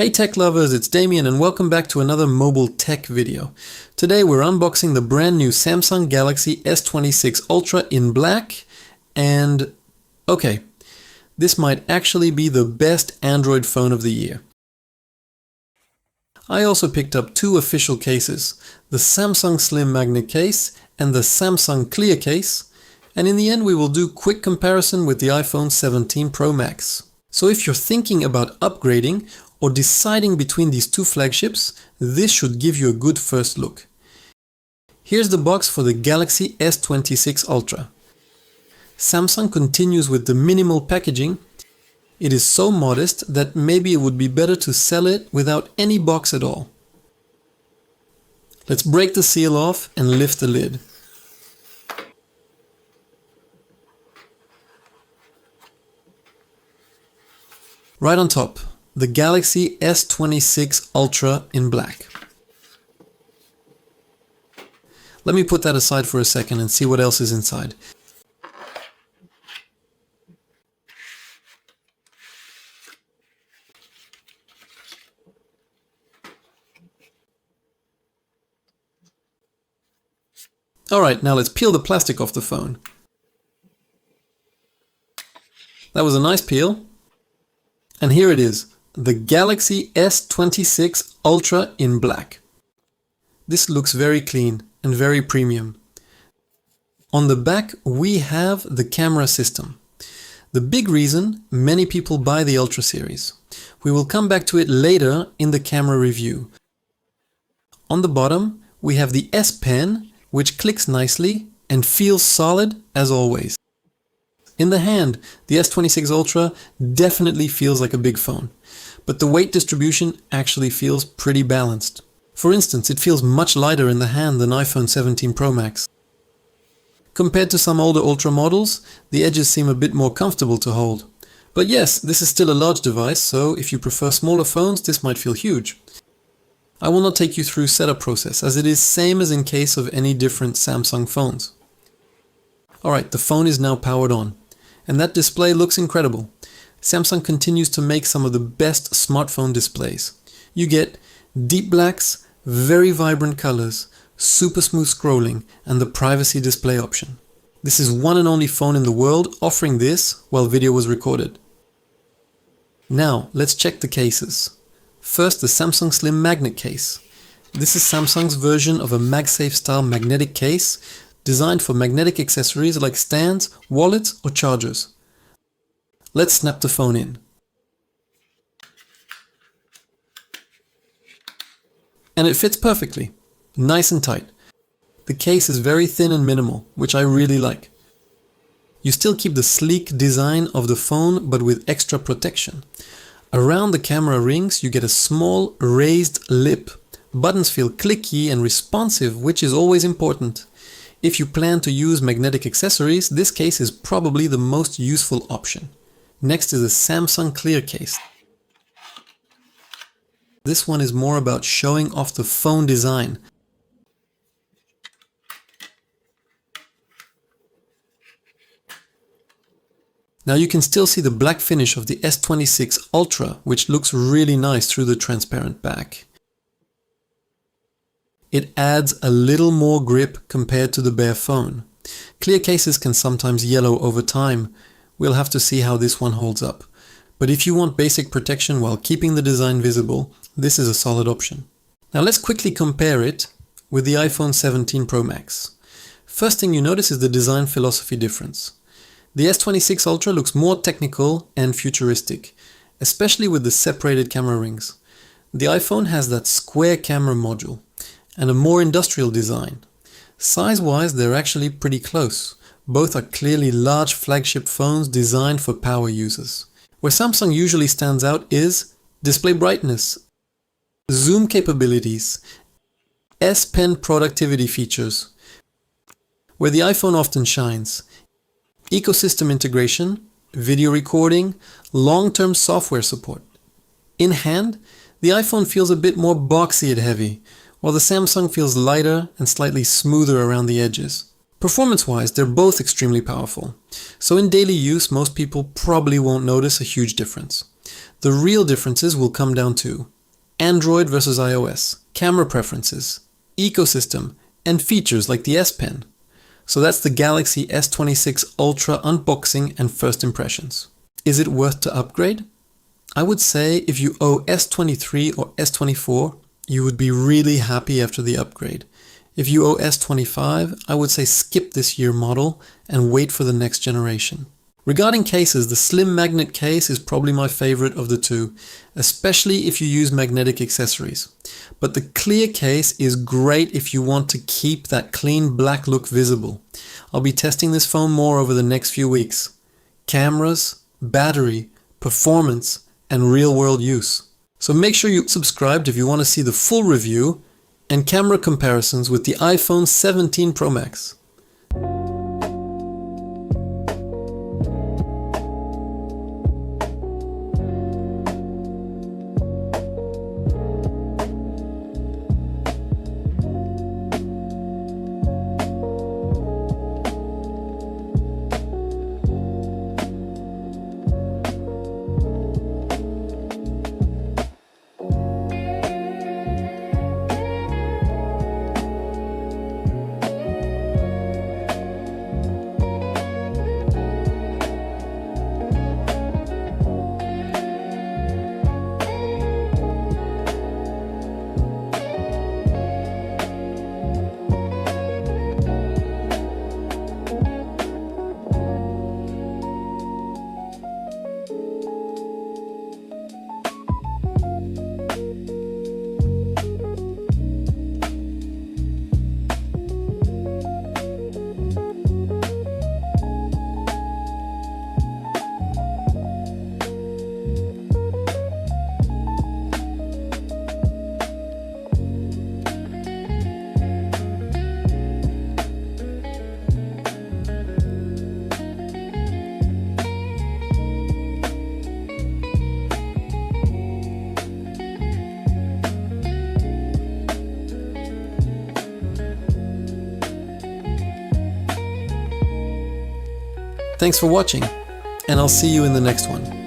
Hey tech lovers, it's Damien and welcome back to another mobile tech video. Today we're unboxing the brand new Samsung Galaxy S26 Ultra in black and okay, this might actually be the best Android phone of the year. I also picked up two official cases, the Samsung Slim Magnet case and the Samsung Clear case, and in the end we will do quick comparison with the iPhone 17 Pro Max. So if you're thinking about upgrading or deciding between these two flagships, this should give you a good first look. Here's the box for the Galaxy S26 Ultra. Samsung continues with the minimal packaging. It is so modest that maybe it would be better to sell it without any box at all. Let's break the seal off and lift the lid. Right on top, the Galaxy S26 Ultra in black. Let me put that aside for a second and see what else is inside. Alright, now let's peel the plastic off the phone. That was a nice peel. And here it is, the Galaxy S26 Ultra in black. This looks very clean and very premium. On the back we have the camera system. The big reason many people buy the Ultra series. We will come back to it later in the camera review. On the bottom we have the S Pen, which clicks nicely and feels solid as always. In the hand, the S26 Ultra definitely feels like a big phone, but the weight distribution actually feels pretty balanced. For instance, it feels much lighter in the hand than iPhone 17 Pro Max. Compared to some older Ultra models, the edges seem a bit more comfortable to hold. But yes, this is still a large device, so if you prefer smaller phones, this might feel huge. I will not take you through setup process, as it is same as in case of any different Samsung phones. Alright, the phone is now powered on. And that display looks incredible. Samsung continues to make some of the best smartphone displays. You get deep blacks, very vibrant colors, super smooth scrolling, and the privacy display option. This is one and only phone in the world offering this while video was recorded. Now, let's check the cases. First, the Samsung Slim Magnet case. This is Samsung's version of a MagSafe style magnetic case designed for magnetic accessories like stands, wallets or chargers. Let's snap the phone in. And it fits perfectly, nice and tight. The case is very thin and minimal, which I really like. You still keep the sleek design of the phone but with extra protection. Around the camera rings you get a small raised lip. Buttons feel clicky and responsive, which is always important. If you plan to use magnetic accessories, this case is probably the most useful option. Next is the Samsung Clear case. This one is more about showing off the phone design. Now you can still see the black finish of the S26 Ultra, which looks really nice through the transparent back. It adds a little more grip compared to the bare phone. Clear cases can sometimes yellow over time. We'll have to see how this one holds up. But if you want basic protection while keeping the design visible, this is a solid option. Now let's quickly compare it with the iPhone 17 Pro Max. First thing you notice is the design philosophy difference. The S26 Ultra looks more technical and futuristic, especially with the separated camera rings. The iPhone has that square camera module and a more industrial design. Size-wise, they're actually pretty close. Both are clearly large flagship phones designed for power users. Where Samsung usually stands out is display brightness, zoom capabilities, S Pen productivity features. Where the iPhone often shines, ecosystem integration, video recording, long-term software support. In hand, the iPhone feels a bit more boxy and heavy, while the Samsung feels lighter and slightly smoother around the edges. Performance-wise, they're both extremely powerful, so in daily use most people probably won't notice a huge difference. The real differences will come down to Android versus iOS, camera preferences, ecosystem, and features like the S Pen. So that's the Galaxy S26 Ultra unboxing and first impressions. Is it worth to upgrade? I would say if you owe S23 or S24, you would be really happy after the upgrade. If you owe S25, I would say skip this year model and wait for the next generation. Regarding cases, the slim magnet case is probably my favorite of the two, especially if you use magnetic accessories. But the clear case is great if you want to keep that clean black look visible. I'll be testing this phone more over the next few weeks. Cameras, battery, performance, and real-world use. So make sure you subscribed if you want to see the full review and camera comparisons with the iPhone 17 Pro Max. Thanks for watching, and I'll see you in the next one.